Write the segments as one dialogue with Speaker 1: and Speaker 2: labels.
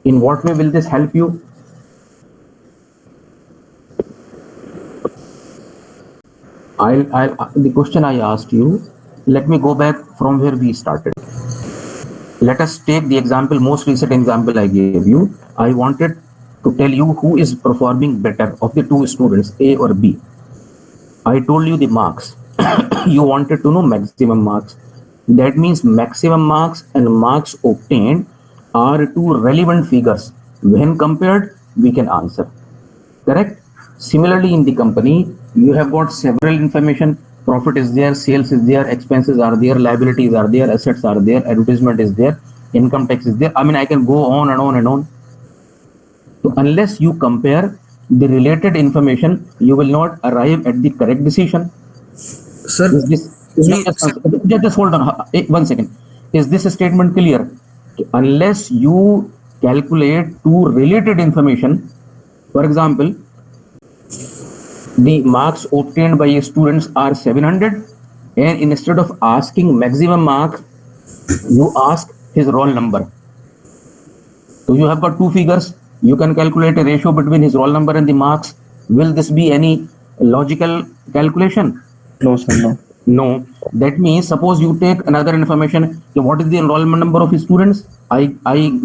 Speaker 1: In what way will this help you? The question I asked you, let me go back from where we started. Let us take the example, most recent example I gave you. I wanted to tell you who is performing better of the two students, A or B. I told you the marks. You wanted to know maximum marks. That means maximum marks and marks obtained are two relevant figures. When compared, we can answer. Correct? Similarly, in the company, you have got several information. Profit is there, sales is there, expenses are there, liabilities are there, assets are there, advertisement is there, income tax is there. I mean, I can go on and on and on. So unless you compare the related information, you will not arrive at the correct decision.
Speaker 2: Sir,
Speaker 1: Is this just hold on 1 second? Is this statement clear? Unless you calculate two related information, for example, the marks obtained by students are 700, and instead of asking maximum mark, you ask his roll number. So you have got two figures. You can calculate a ratio between his roll number and the marks. Will this be any logical calculation?
Speaker 2: No, sir, no.
Speaker 1: No. That means suppose you take another information. What is the enrollment number of students? I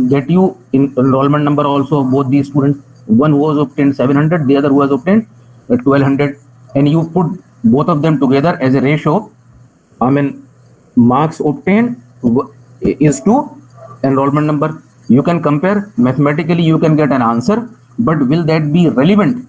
Speaker 1: get you in enrollment number also of both these students. One who has obtained 700, the other who has obtained 1200, and you put both of them together as a ratio. I mean, marks obtained is to enrollment number. You can compare mathematically, you can get an answer, but will that be relevant?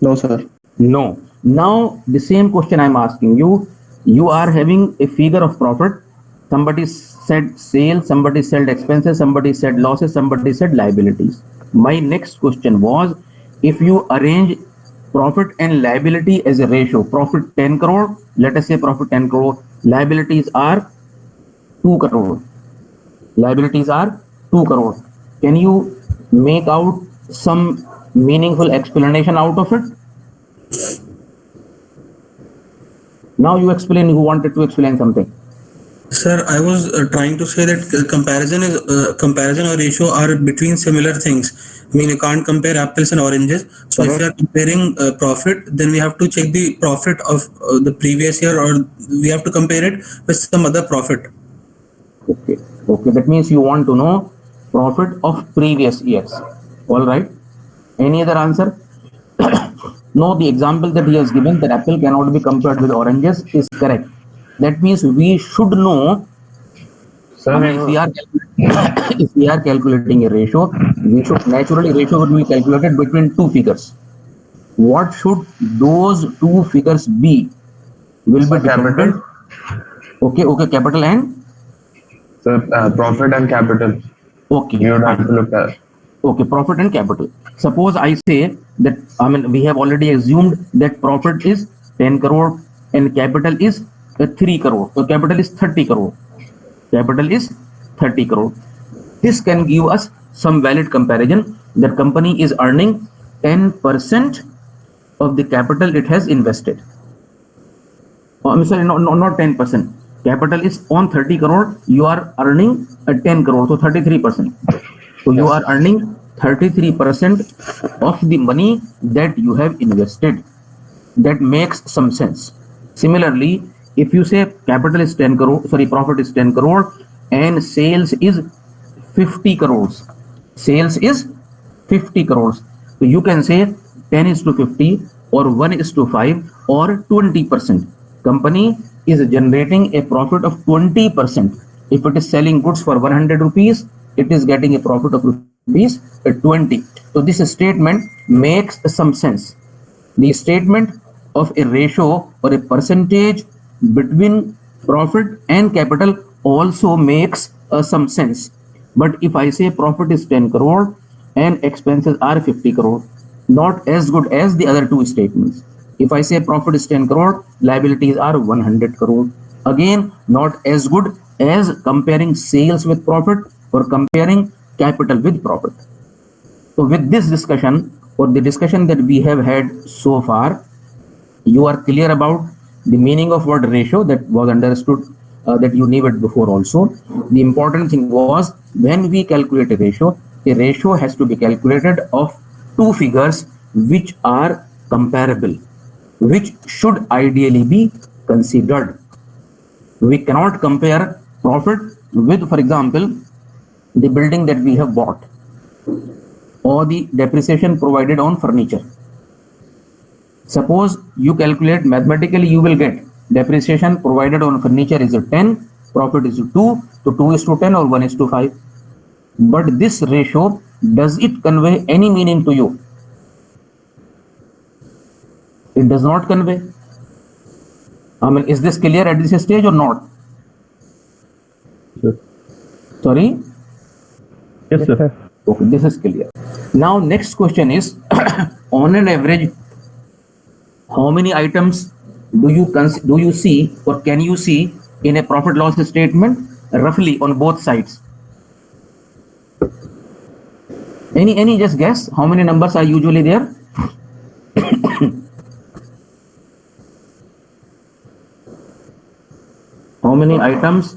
Speaker 2: No, sir.
Speaker 1: No. Now the same question I'm asking you. You are having a figure of profit. Somebody said sales, somebody said expenses, somebody said losses, somebody said liabilities. My next question was, if you arrange profit and liability as a ratio, profit 10 crore, let us say profit 10 crore, liabilities are 2 crore. Liabilities are 2 crore. Can you make out some meaningful explanation out of it? Now you explain, who wanted to explain something.
Speaker 2: Sir, I was trying to say that comparison or ratio are between similar things. I mean, you can't compare apples and oranges. So if you are comparing profit, then we have to check the profit of the previous year, or we have to compare it with some other profit.
Speaker 1: Okay. Okay. That means you want to know profit of previous years. All right. Any other answer? No, the example that he has given, that apple cannot be compared with oranges, is correct. That means we should know. I mean, if we are calculating a ratio, we should naturally ratio would be calculated between two figures. What should those two figures be? Will be
Speaker 3: capital.
Speaker 1: Okay. Okay. Capital and
Speaker 3: Profit and capital.
Speaker 1: okay.
Speaker 3: You would have to look at.
Speaker 1: Okay, profit and capital. Suppose I say that, I mean, we have already assumed that profit is 10 crore and capital is 3 crore. So capital is 30 crore. Capital is 30 crore. This can give us some valid comparison that company is earning 10% of the capital it has invested. Oh, I'm sorry, not 10%. Capital is on 30 crore, you are earning 10 crore, so 33%. So you are earning 33% of the money that you have invested. That makes some sense. Similarly, if you say capital is 10 crore, sorry, profit is 10 crore and sales is 50 crores. Sales is 50 crores. So you can say 10 is to 50 or 1 is to 5 or 20%. Company is generating a profit of 20%. If it is selling goods for 100 rupees, it is getting a profit of rupees 20. So this statement makes some sense. The statement of a ratio or a percentage between profit and capital also makes some sense. But if I say profit is 10 crore and expenses are 50 crore, not as good as the other two statements. If I say profit is 10 crore, liabilities are 100 crore. Again, not as good as comparing sales with profit or comparing capital with profit. So with this discussion, or the discussion that we have had so far, you are clear about the meaning of word ratio, that was understood that you knew it before also. The important thing was when we calculate a ratio has to be calculated of two figures which are comparable, which should ideally be considered. We cannot compare profit with, for example, the building that we have bought or the depreciation provided on furniture. Suppose you calculate mathematically, you will get depreciation provided on furniture is 10, profit is 2, so 2 is to 10 or 1 is to 5. But this ratio, does it convey any meaning to you? It does not convey. I mean, is this clear at this stage or not?
Speaker 3: Sure.
Speaker 1: Sorry?
Speaker 3: Yes, sir.
Speaker 1: Okay, this is clear. Now, next question is, on an average, how many items do you see or can you see in a profit loss statement roughly on both sides? Any just guess how many numbers are usually there? How many items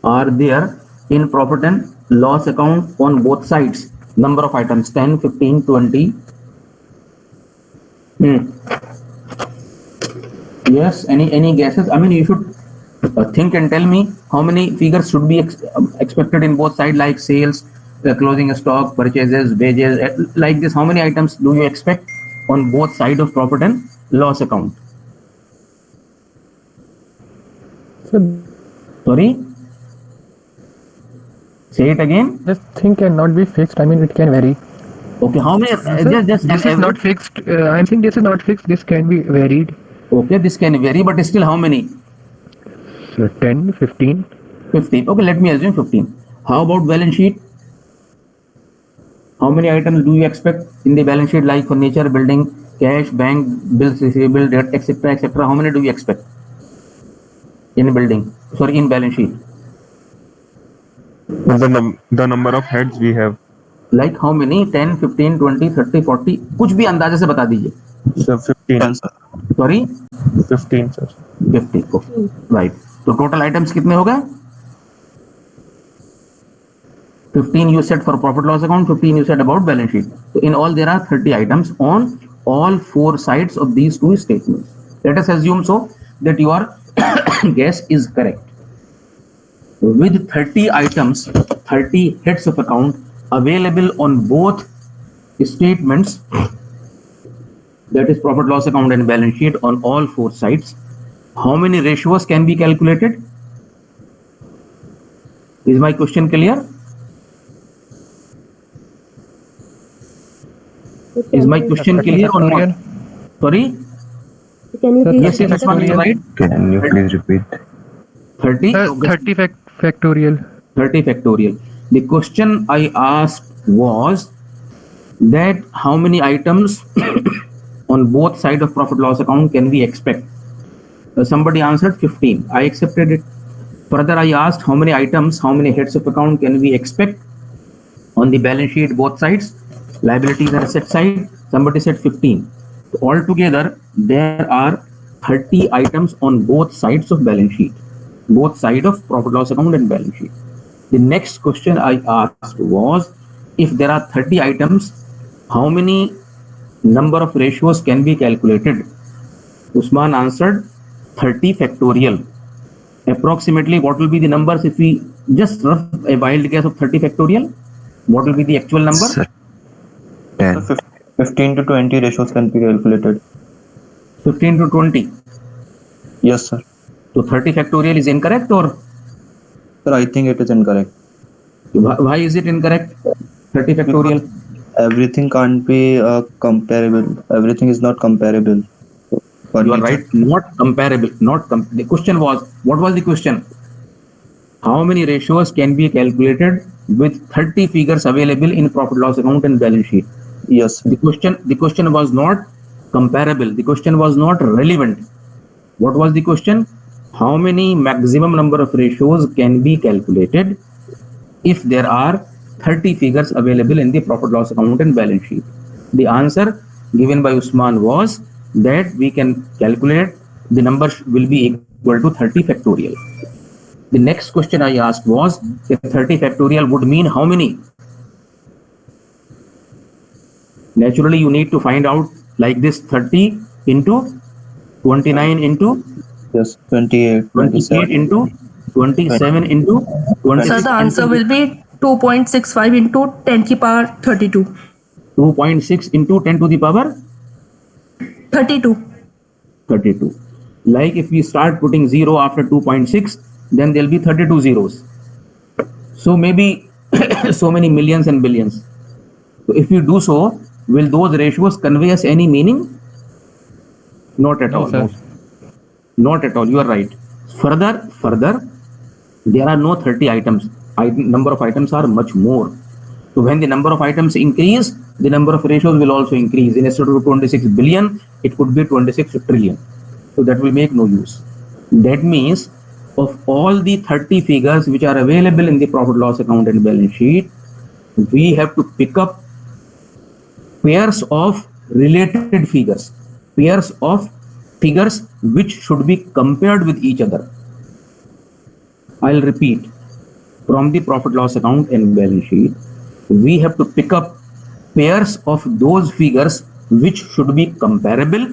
Speaker 1: are there in profit and loss account on both sides? Number of items, 10, 15, 20. Yes, any guesses? I mean, you should think and tell me how many figures should be expected in both sides, like sales, closing stock, purchases, wages, like this. How many items do you expect on both sides of profit and loss account? Sorry? Say it again.
Speaker 4: This thing cannot be fixed. I mean, it can vary.
Speaker 1: Okay, how many? Just
Speaker 4: This is not fixed. I'm saying this is not fixed. This can be varied.
Speaker 1: Okay, this can vary, but still how many?
Speaker 4: So 10, 15.
Speaker 1: 15. Okay, let me assume 15. How about balance sheet? How many items do you expect in the balance sheet, like furniture, building, cash, bank, bills receivable, debt, etc., etc.? How many do you expect in building? Sorry, in balance sheet.
Speaker 3: The number of heads we have.
Speaker 1: Like how many? 10, 15, 20, 30, 40? कुछ भी अंदाजे से बता दीजिए.
Speaker 3: Sir, 15.
Speaker 1: Sorry?
Speaker 3: 15, sir.
Speaker 1: 50. Okay. Right. So total items कितने हो गए? 15 you said for profit loss account, 15 you said about balance sheet. So in all there are 30 items on all four sides of these two statements. Let us assume so that your guess is correct. With 30 items, 30 heads of account available on both statements, that is profit loss account and balance sheet on all four sides, how many ratios can be calculated? Is my question clear? Is my question clear or not? Sorry?
Speaker 5: Can you
Speaker 4: Sir,
Speaker 5: please
Speaker 1: Yes, yes, Ashwani, right?
Speaker 3: Can you please repeat?
Speaker 1: 30?
Speaker 4: 30 factorial.
Speaker 1: 30 factorial. The question I asked was that how many items on both sides of profit loss account can we expect? Somebody answered 15. I accepted it. Further, I asked how many items, how many heads of account can we expect on the balance sheet, both sides, liabilities and asset side. Somebody said 15. So altogether, there are 30 items on both sides of balance sheet, both sides of profit loss account and balance sheet. The next question I asked was, if there are 30 items, how many number of ratios can be calculated? Usman answered 30 factorial. Approximately what will be the numbers if we just rough a wild guess of 30 factorial? What will be the actual number?
Speaker 6: Sir, 10. 15 to 20 ratios can be calculated.
Speaker 1: 15 to 20.
Speaker 6: Yes, sir.
Speaker 1: So 30 factorial is incorrect, or
Speaker 6: Sir, I think it is incorrect.
Speaker 1: why is it incorrect? 30 factorial.
Speaker 6: Everything can't be comparable. Everything is not comparable.
Speaker 1: You are right. Not comparable. The question was, what was the question? How many ratios can be calculated with 30 figures available in profit loss account and balance sheet?
Speaker 6: Yes, sir.
Speaker 1: The question was not comparable. The question was not relevant. What was the question? How many maximum number of ratios can be calculated if there are 30 figures available in the profit loss account and balance sheet? The answer given by Usman was that we can calculate the number will be equal to 30 factorial. the next question I asked was that 30 factorial would mean how many? Naturally, you need to find out like this: 30 into 29 into
Speaker 6: Yes, 28,
Speaker 1: 28
Speaker 6: 27.
Speaker 1: into 27 into 26.
Speaker 5: Sir, the answer will be 2.65 into 10 की power 32.
Speaker 1: 2.6 into 10 to the power
Speaker 5: 32.
Speaker 1: 32. Like if we start putting 0 after 2.6, then there'll be 32 zeros. So maybe so many millions and billions. So if we do so, will those ratios convey us any meaning? Not at all.
Speaker 4: sir.
Speaker 1: Not at all. You are right. Further, there are no 30 items. Number of items are much more. So when the number of items increase, the number of ratios will also increase. Instead of 26 billion, it could be 26 trillion. So that will make no use. That means of all the 30 figures which are available in the profit loss account and balance sheet, we have to pick up pairs of related figures, pairs of figures which should be compared with each other. I'll repeat. From the profit loss account and balance sheet, we have to pick up pairs of those figures which should be comparable,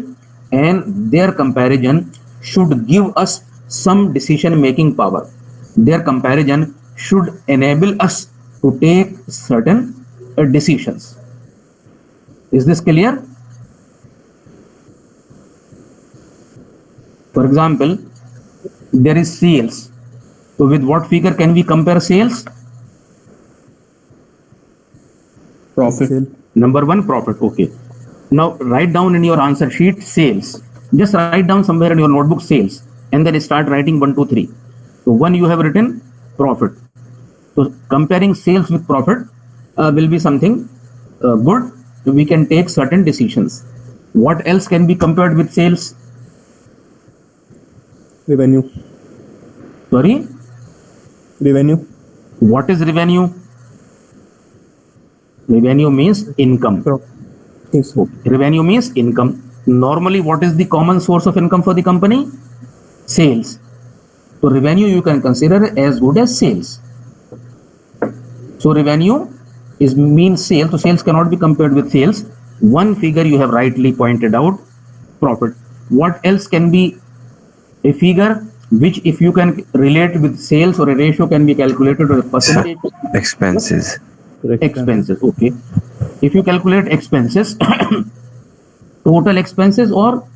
Speaker 1: and their comparison should give us some decision making power. Their comparison should enable us to take certain decisions. Is this clear? For example, there is sales. So with what figure can we compare sales?
Speaker 6: Profit.
Speaker 1: Number one, profit. Okay. Now write down in your answer sheet sales. Just write down somewhere in your notebook sales and then start writing 1, 2, 3. So one you have written profit. So comparing sales with profit will be something good. We can take certain decisions. What else can be compared with sales?
Speaker 7: Revenue.
Speaker 1: Sorry?
Speaker 7: Revenue.
Speaker 1: What is revenue? Revenue means income.
Speaker 7: Yes.
Speaker 1: Revenue means income. Normally, what is the common source of income for the company? Sales. So revenue you can consider as good as sales. So revenue is means sales. So sales cannot be compared with sales. One figure you have rightly pointed out, profit. What else can be a figure which, if you can relate with sales, or a ratio can be calculated, or a percentage?
Speaker 3: Expenses.
Speaker 1: Expenses. Okay. If you calculate expenses, total expenses or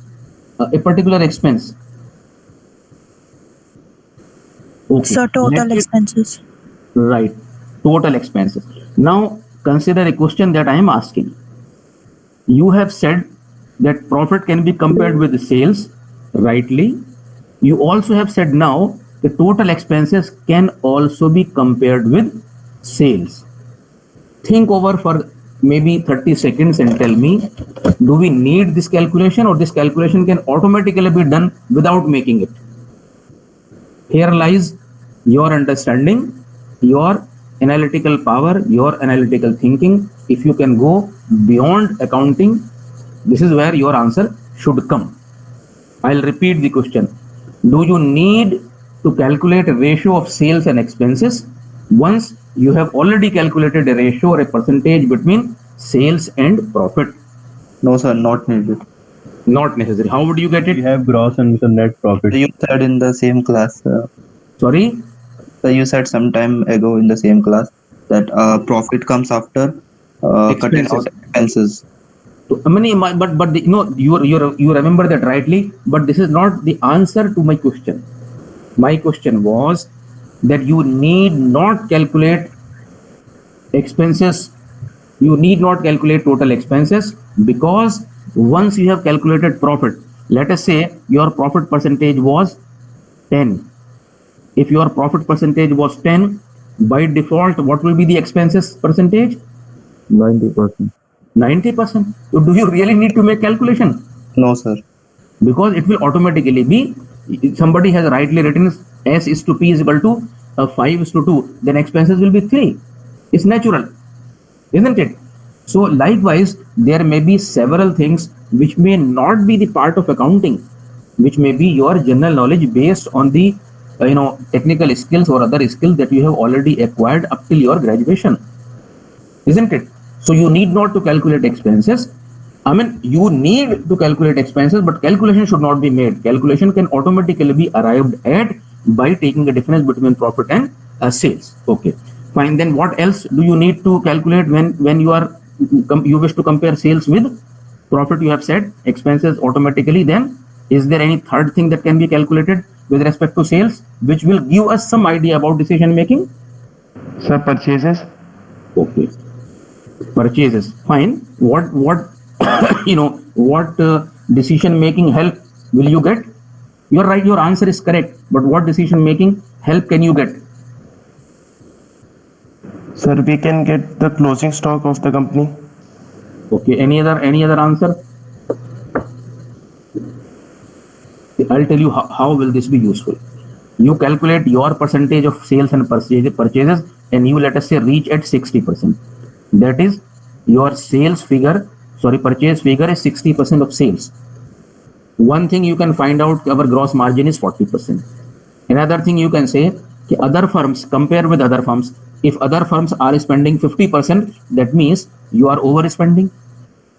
Speaker 1: a particular expense? Okay.
Speaker 8: So total expenses.
Speaker 1: Right. Total expenses. Now consider a question that I am asking. You have said that profit can be compared with the sales, rightly. You also have said now the total expenses can also be compared with sales. Think over for maybe 30 seconds and tell me, do we need this calculation, or this calculation can automatically be done without making it? Here lies your understanding, your analytical power, your analytical thinking. If you can go beyond accounting, this is where your answer should come. I'll repeat the question. Do you need to calculate a ratio of sales and expenses once you have already calculated a ratio or a percentage between sales and profit?
Speaker 6: No, sir, not needed.
Speaker 1: Not necessary. How would you get
Speaker 7: We
Speaker 1: it?
Speaker 7: have gross and the net profit.
Speaker 6: You said in the same class.
Speaker 1: Sorry?
Speaker 6: So you said some time ago in the same class that profit comes after cutting
Speaker 1: Expenses.
Speaker 6: out expenses.
Speaker 1: So, I mean, but the, no, you remember that rightly, but this is not the answer to my question. My question was that you need not calculate expenses. You need not calculate total expenses, because once you have calculated profit, let us say your profit percentage was 10. If your profit percentage was 10, by default, what will be the expenses percentage?
Speaker 3: 90%.
Speaker 1: 90%. So do you really need to make calculation?
Speaker 6: No, sir.
Speaker 1: Because it will automatically be, somebody has rightly written S is to P is equal to 5 is to 2, then expenses will be 3. It's natural, isn't it? So likewise, there may be several things which may not be the part of accounting, which may be your general knowledge based on the technical skills or other skills that you have already acquired up till your graduation, isn't it? So you need not to calculate expenses. I mean, you need to calculate expenses, but calculation should not be made. Calculation can automatically be arrived at by taking a difference between profit and sales. Okay, fine. Then what else do you need to calculate when you wish to compare sales with profit? You have said expenses automatically. Then is there any third thing that can be calculated with respect to sales, which will give us some idea about decision making?
Speaker 4: Sir, purchases.
Speaker 1: Okay, purchases. Fine. What what decision making help will you get? You're right, your answer is correct, but what decision making help can you get?
Speaker 8: Sir, we can get the closing stock of the company.
Speaker 1: Okay, any other answer? I'll tell you how will this be useful. You calculate your percentage of sales and purchases, and you, let us say, reach at 60%. That is, your sales figure, purchase figure is 60% of sales. One thing you can find out, our gross margin is 40%. Another thing you can say, other firms, compare with other firms. If other firms are spending 50%, that means you are overspending.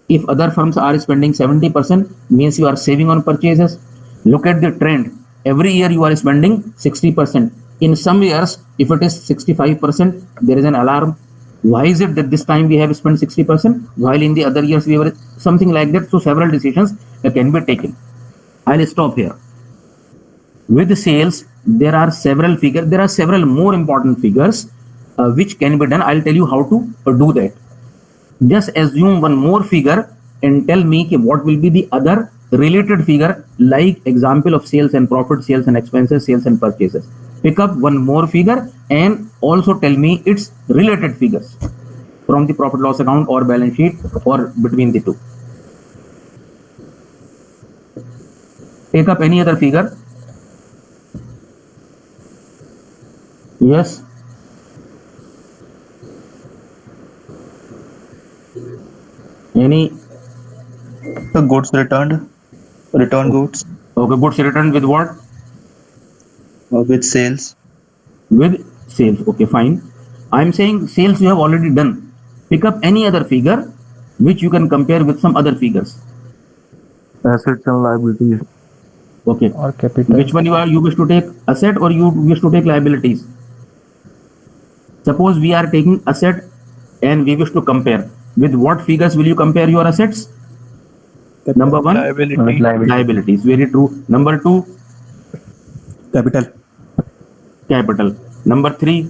Speaker 1: If other firms are spending 70%, means you are saving on purchases. Look at the trend. Every year you are spending 60%. In some years, if it is 65%, there is an alarm. Why is it that this time we have spent 60%, while in the other years we were something like that? So several decisions can be taken. I'll stop here. With sales, there are several figures. There are several more important figures which can be done. I'll tell you how to do that. Just assume one more figure and tell me what will be the other related figure, like example of sales and profit, sales and expenses, sales and purchases. Pick up one more figure and also tell me its related figures from the profit loss account or balance sheet or between the two. Take up any other figure. Yes. Any?
Speaker 6: The goods return goods
Speaker 1: Okay, goods returned with what?
Speaker 6: with sales.
Speaker 1: With sales. Okay, fine. I'm saying sales you have already done. Pick up any other figure which you can compare with some other figures.
Speaker 3: Assets and liabilities.
Speaker 1: Okay.
Speaker 4: Or capital.
Speaker 1: Which one you wish to take, asset or you wish to take liabilities? Suppose we are taking asset and we wish to compare. With what figures will you compare your assets? Number one, liabilities. Very true. Number two, capital. Number three,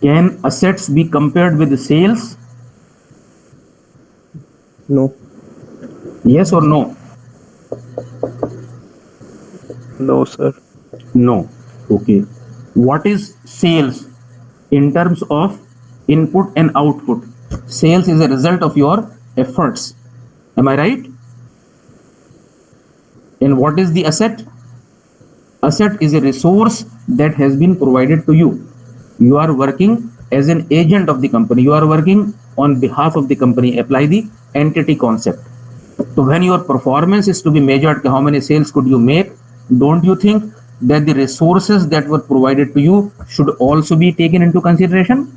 Speaker 1: can assets be compared with sales?
Speaker 7: No.
Speaker 1: Yes or no?
Speaker 7: No, sir.
Speaker 1: No. Okay. What is sales in terms of input and output? Sales is a result of your efforts. Am I right? And what is the asset? Asset is a resource that has been provided to you. You are working as an agent of the company. You are working on behalf of the company. Apply the entity concept. So when your performance is to be measured, how many sales could you make? Don't you think that the resources that were provided to you should also be taken into consideration?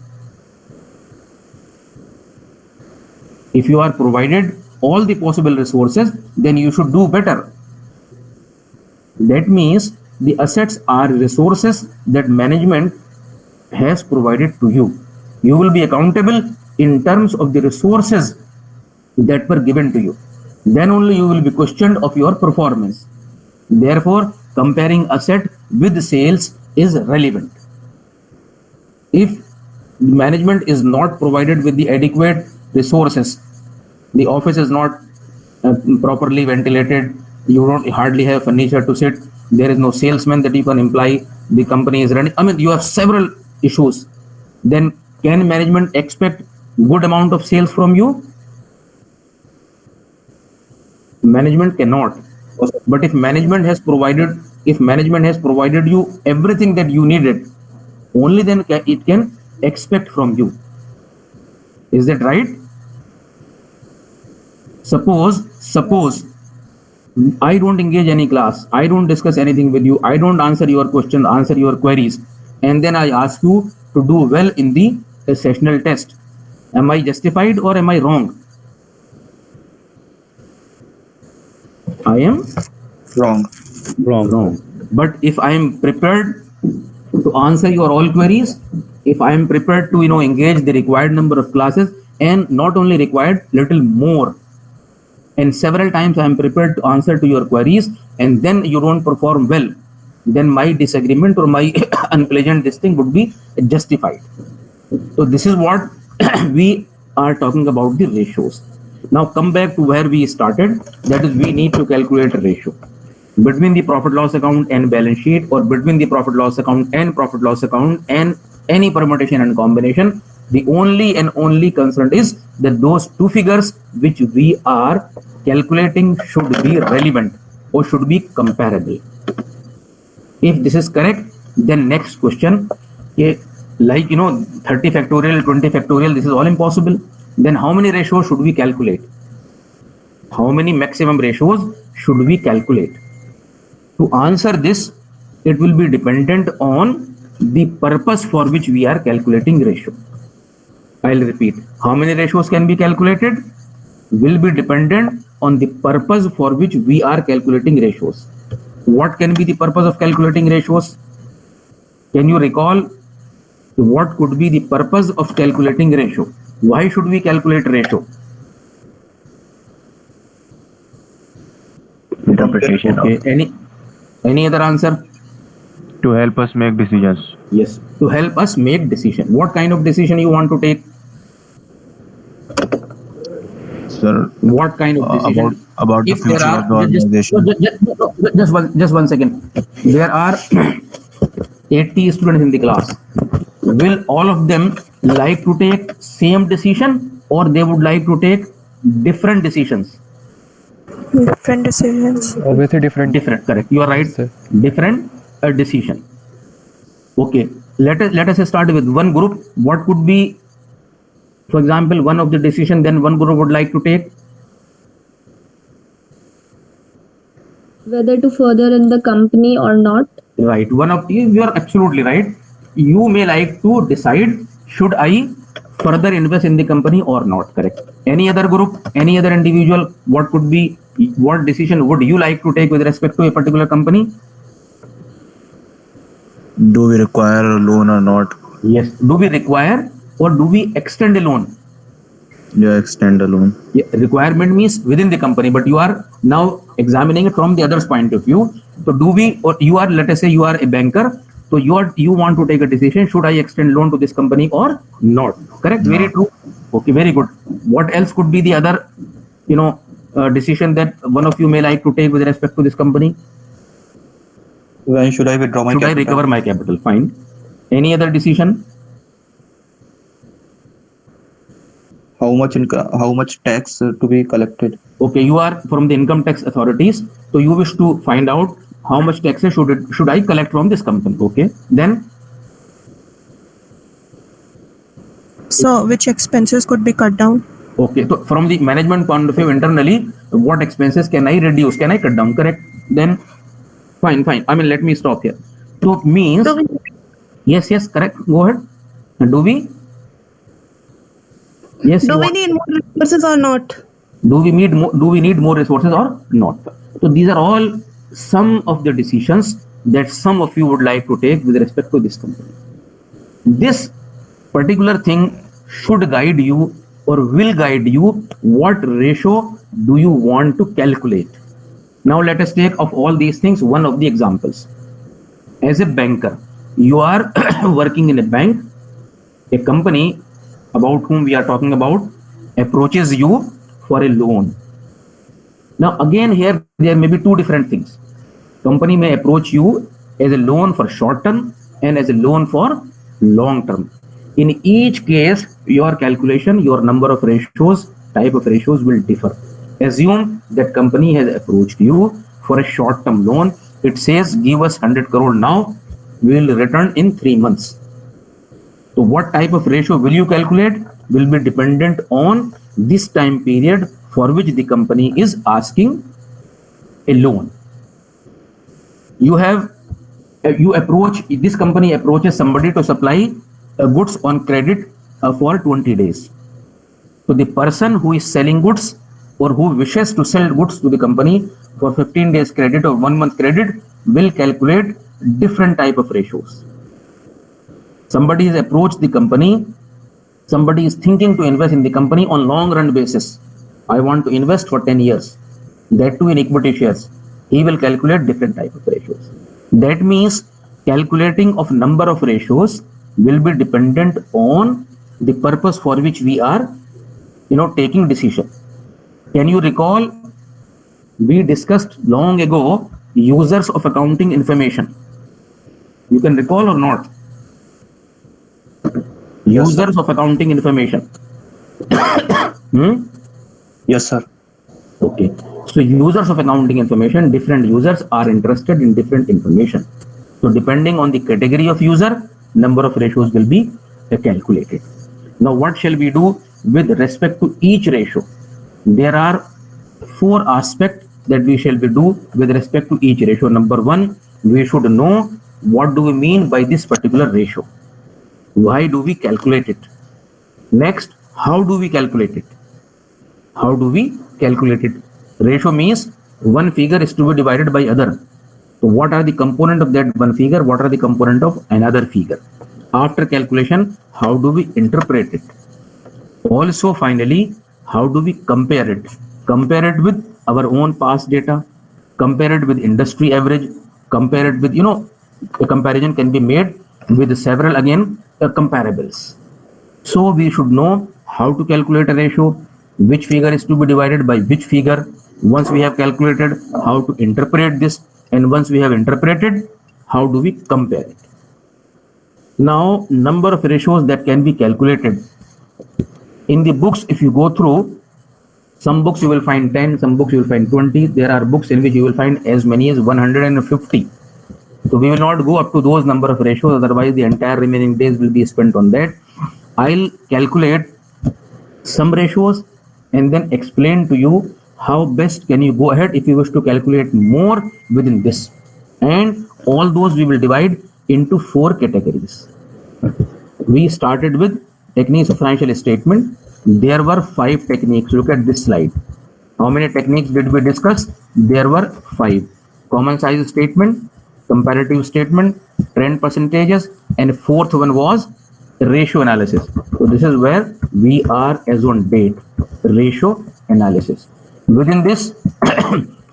Speaker 1: If you are provided all the possible resources, then you should do better. That means the assets are resources that management has provided to you. You will be accountable in terms of the resources that were given to you. Then only you will be questioned of your performance. Therefore, comparing asset with sales is relevant. If management is not provided with the adequate resources, the office is not properly ventilated, you don't hardly have furniture to sit, there is no salesman that you can employ, the company is running, I mean, you have several issues, then can management expect good amount of sales from you? Management cannot. But if management has provided you everything that you needed, only then it can expect from you. Is that right? Suppose I don't engage any class. I don't discuss anything with you. I don't answer your questions, answer your queries. And then I ask you to do well in the sessional test. Am I justified or am I wrong? I am
Speaker 6: Wrong.
Speaker 1: wrong. But if I am prepared to answer your all queries, if I am prepared to engage the required number of classes, and not only required, little more, and several times I am prepared to answer to your queries, and then you don't perform well, then my disagreement or my unpleasant this thing would be justified. So this is what we are talking about, the ratios. Now come back to where we started, that is we need to calculate a ratio between the profit loss account and balance sheet, or between the profit loss account and profit loss account, and any permutation and combination. The only and only concern is that those two figures which we are calculating should be relevant or should be comparable. If this is correct, then next question, like 30 factorial, 20 factorial, this is all impossible. Then how many ratios should we calculate? How many maximum ratios should we calculate? To answer this, it will be dependent on the purpose for which we are calculating ratio. I'll repeat. How many ratios can be calculated will be dependent on the purpose for which we are calculating ratios. What can be the purpose of calculating ratios? Can you recall what could be the purpose of calculating ratio? Why should we calculate ratio?
Speaker 3: Interpretation
Speaker 1: Okay. Any other answer?
Speaker 3: to help us make decisions.
Speaker 1: Yes, to help us make decision. What kind of decision you want to take?
Speaker 3: Sir,
Speaker 1: What kind of decision?
Speaker 3: about the
Speaker 1: If there
Speaker 3: future
Speaker 1: are
Speaker 3: of the organization.
Speaker 1: just one second. There are 80 students in the class. Will all of them like to take same decision, or they would like to take different decisions?
Speaker 9: Different decisions.
Speaker 4: Obviously different.
Speaker 1: Different, correct. You are right.
Speaker 4: Sir.
Speaker 1: Different decision. Okay. Let us start with one group. What could be, for example, one of the decision then one group would like to take?
Speaker 10: Whether to further in the company or not.
Speaker 1: Right. One of you are absolutely right. You may like to decide, should I further invest in the company or not? Correct. Any other group, any other individual, what could be, what decision would you like to take with respect to a particular company?
Speaker 3: Do we require a loan or not?
Speaker 1: Yes. Do we require or do we extend a loan?
Speaker 3: Yeah, extend a loan.
Speaker 1: Yeah, requirement means within the company, but you are now examining it from the other's point of view. So do we, or you are, let us say you are a banker, so you want to take a decision, should I extend loan to this company or not? Correct? Very true. Okay, very good. What else could be the other, decision that one of you may like to take with respect to this company?
Speaker 6: When should I withdraw my
Speaker 1: Should I
Speaker 6: capital?
Speaker 1: recover my capital? Fine. Any other decision?
Speaker 6: How much tax to be collected?
Speaker 1: Okay, you are from the income tax authorities, so you wish to find out how much taxes should I collect from this company. Okay, then
Speaker 9: So, which expenses could be cut down?
Speaker 1: okay, so from the management point of view internally, what expenses can I reduce? Can I cut down? Correct. Then fine. I mean, let me stop here. So means yes, correct. Go ahead. Do we? Yes.
Speaker 9: Do we need more resources or not?
Speaker 1: Do we need more resources or not? So these are all some of the decisions that some of you would like to take with respect to this company. This particular thing should guide you or will guide you what ratio do you want to calculate. Now let us take of all these things one of the examples. As a banker, you are working in a bank. A company about whom we are talking about approaches you for a loan. Now again here there may be two different things. Company may approach you as a loan for short term and as a loan for long term. In each case, your calculation, your number of ratios, type of ratios will differ. Assume that company has approached you for a short term loan. It says give us 100 crore now, we will return in 3 months. So what type of ratio will you calculate will be dependent on this time period for which the company is asking a loan. This company approaches somebody to supply goods on credit for 20 days. So the person who is selling goods or who wishes to sell goods to the company for 15 days credit or 1 month credit will calculate different type of ratios. Somebody has approached the company, somebody is thinking to invest in the company on long run basis. I want to invest for 10 years, that too in equity shares. He will calculate different type of ratios. That means calculating of number of ratios will be dependent on the purpose for which we are taking decision. Can you recall we discussed long ago users of accounting information? You can recall or not? Users of accounting information.
Speaker 8: Yes, sir.
Speaker 1: Okay. So users of accounting information, different users are interested in different information. So depending on the category of user, number of ratios will be calculated. Now what shall we do with respect to each ratio? There are 4 aspects that we shall do with respect to each ratio. Number 1, we should know what do we mean by this particular ratio. Why do we calculate it? Next, how do we calculate it? How do we calculate it? Ratio means one figure is to be divided by other. So what are the component of that one figure? What are the component of another figure? After calculation, how do we interpret it? Also, finally, how do we compare it? Compare it with our own past data, compare it with industry average, compare it with, a comparison can be made with several comparables. So we should know how to calculate a ratio, which figure is to be divided by which figure. Once we have calculated, how to interpret this, and once we have interpreted, how do we compare it? Now, number of ratios that can be calculated. In the books, if you go through, some books you will find 10, some books you will find 20. There are books in which you will find as many as 150. So we will not go up to those number of ratios, otherwise the entire remaining days will be spent on that. I'll calculate some ratios and then explain to you how best can you go ahead if you wish to calculate more within this. And all those we will divide into 4 categories. We started with techniques of financial statement. There were 5 techniques. Look at this slide. How many techniques did we discuss? There were 5. Common size statement, comparative statement, trend percentages, and 4th one was ratio analysis. So this is where we are as on date, ratio analysis. Within this,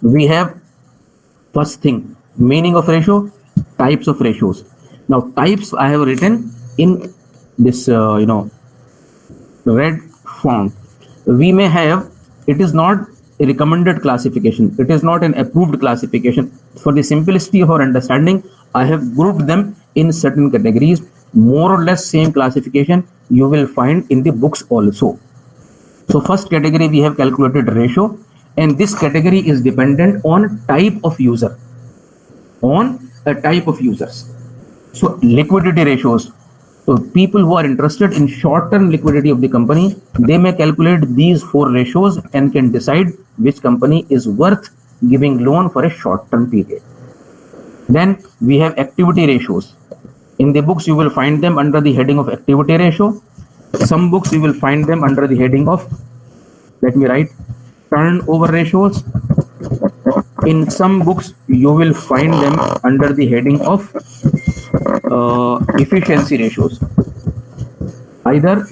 Speaker 1: we have first thing, meaning of ratio, types of ratios. Now types I have written in this, red font. We may have, it is not a recommended classification. It is not an approved classification. For the simplicity of our understanding, I have grouped them in certain categories. More or less same classification you will find in the books also. So first category we have calculated ratio, and this category is dependent on type of user, on a type of users. So liquidity ratios. So people who are interested in short-term liquidity of the company, they may calculate these 4 ratios and can decide which company is worth giving loan for a short-term period. Then we have activity ratios. In the books, you will find them under the heading of activity ratio. Some books you will find them under the heading of, let me write, turnover ratios. In some books, you will find them under the heading of efficiency ratios. Either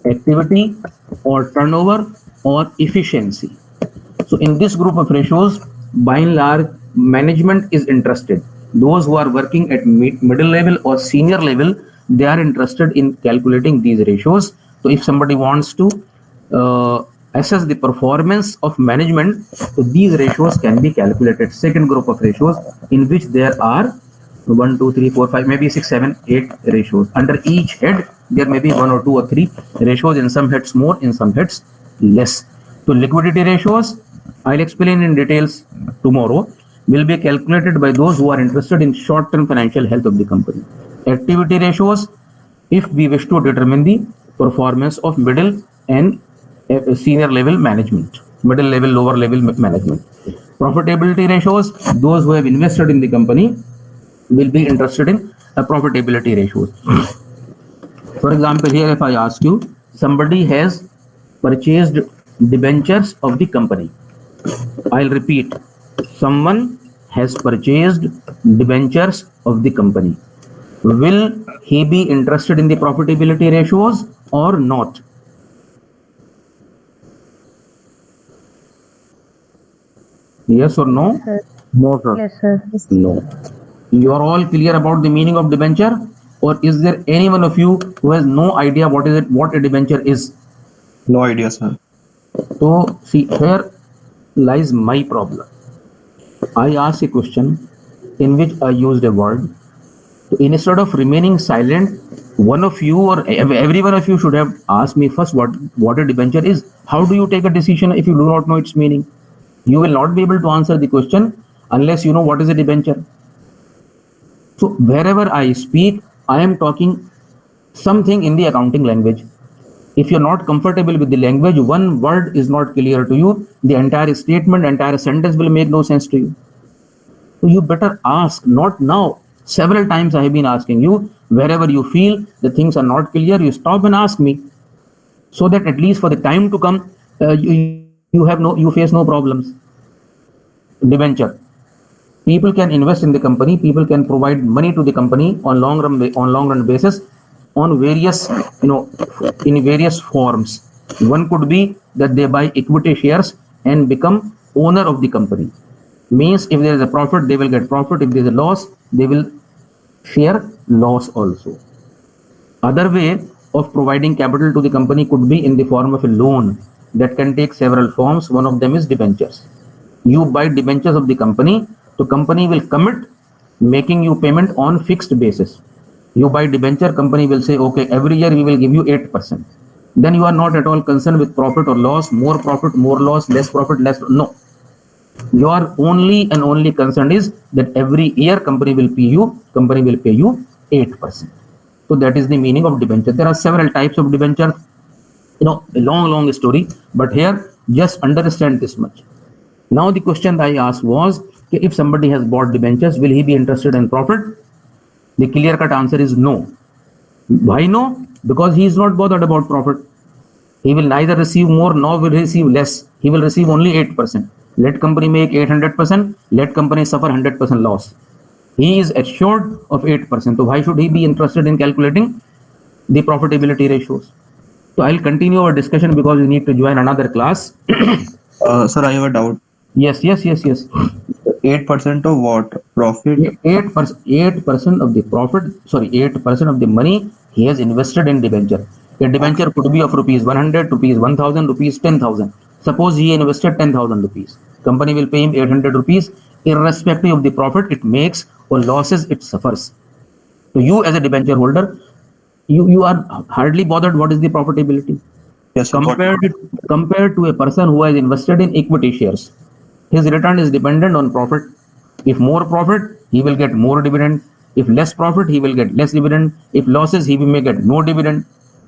Speaker 1: activity or turnover or efficiency. So in this group of ratios, by and large, management is interested. Those who are working at middle level or senior level, they are interested in calculating these ratios. So if somebody wants to assess the performance of management, so these ratios can be calculated. Second group of ratios in which there are 1, 2, 3, 4, 5, maybe 6, 7, 8 ratios. Under each head, there may be 1 or 2 or 3 ratios. In some heads more, in some heads less. So liquidity ratios, I'll explain in details tomorrow, will be calculated by those who are interested in short-term financial health of the company. Activity ratios, if we wish to determine the performance of middle and senior level management. middle level, lower level management. Profitability ratios, those who have invested in the company will be interested in profitability ratios. For example, here if I ask you, somebody has purchased debentures of the company. I'll repeat, someone has purchased debentures of the company. Will he be interested in the profitability ratios or not? Yes or no?
Speaker 3: No, sir.
Speaker 10: Yes, sir.
Speaker 1: No. You are all clear about the meaning of debenture, or is there any one of you who has no idea what a debenture is?
Speaker 6: No idea, sir.
Speaker 1: So see, here lies my problem. I asked a question in which I used a word. So instead of remaining silent, one of you or every one of you should have asked me first what a debenture is. How do you take a decision if you do not know its meaning? You will not be able to answer the question unless you know what is a debenture. So wherever I speak, I am talking something in the accounting language. If you're not comfortable with the language, one word is not clear to you, the entire statement, entire sentence will make no sense to you. So you better ask, not now. Several times I have been asking you, wherever you feel the things are not clear, you stop and ask me, so that at least for the time to come, you face no problems. Debenture. People can invest in the company. People can provide money to the company on long run basis, on various in various forms. One could be that they buy equity shares and become owner of the company. Means if there is a profit, they will get profit. If there is a loss, they will share loss also. Other way of providing capital to the company could be in the form of a loan that can take several forms. One of them is debentures. You buy debentures of the company, so company will commit making you payment on fixed basis. You buy debenture, company will say, okay, every year we will give you 8%. Then you are not at all concerned with profit or loss, more profit, more loss, less profit, less. No. Your only and only concern is that every year company will pay you 8%. So that is the meaning of debenture. There are several types of debenture, a long story, but here just understand this much. Now the question that I asked was, if somebody has bought debentures, will he be interested in profit? The clear-cut answer is no. Why no? Because he is not bothered about profit. He will neither receive more nor will receive less. He will receive only 8%. Let company make 800%. Let company suffer 100% loss. He is assured of 8%. So why should he be interested in calculating the profitability ratios? So I'll continue our discussion because we need to join another class.
Speaker 6: Sir, I have a doubt.
Speaker 1: Yes.
Speaker 6: 8% of what? Profit?
Speaker 1: 8% of the profit, 8% of the money he has invested in debenture. A debenture could be of rupees 100, rupees 1000, rupees 10,000. Suppose he invested 10,000 rupees. Company will pay him 800 rupees, irrespective of the profit it makes or losses it suffers. So you as a debenture holder, you are hardly bothered what is the profitability.
Speaker 6: Yes,
Speaker 1: Compared to a person who has invested in equity shares. His return is dependent on profit. If more profit, he will get more dividend. If less profit, he will get less dividend. If losses, he may get no dividend.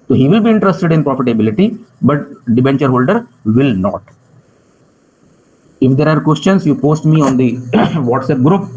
Speaker 1: So he will be interested in profitability, but debenture holder will not. If there are questions, you post me on the WhatsApp group.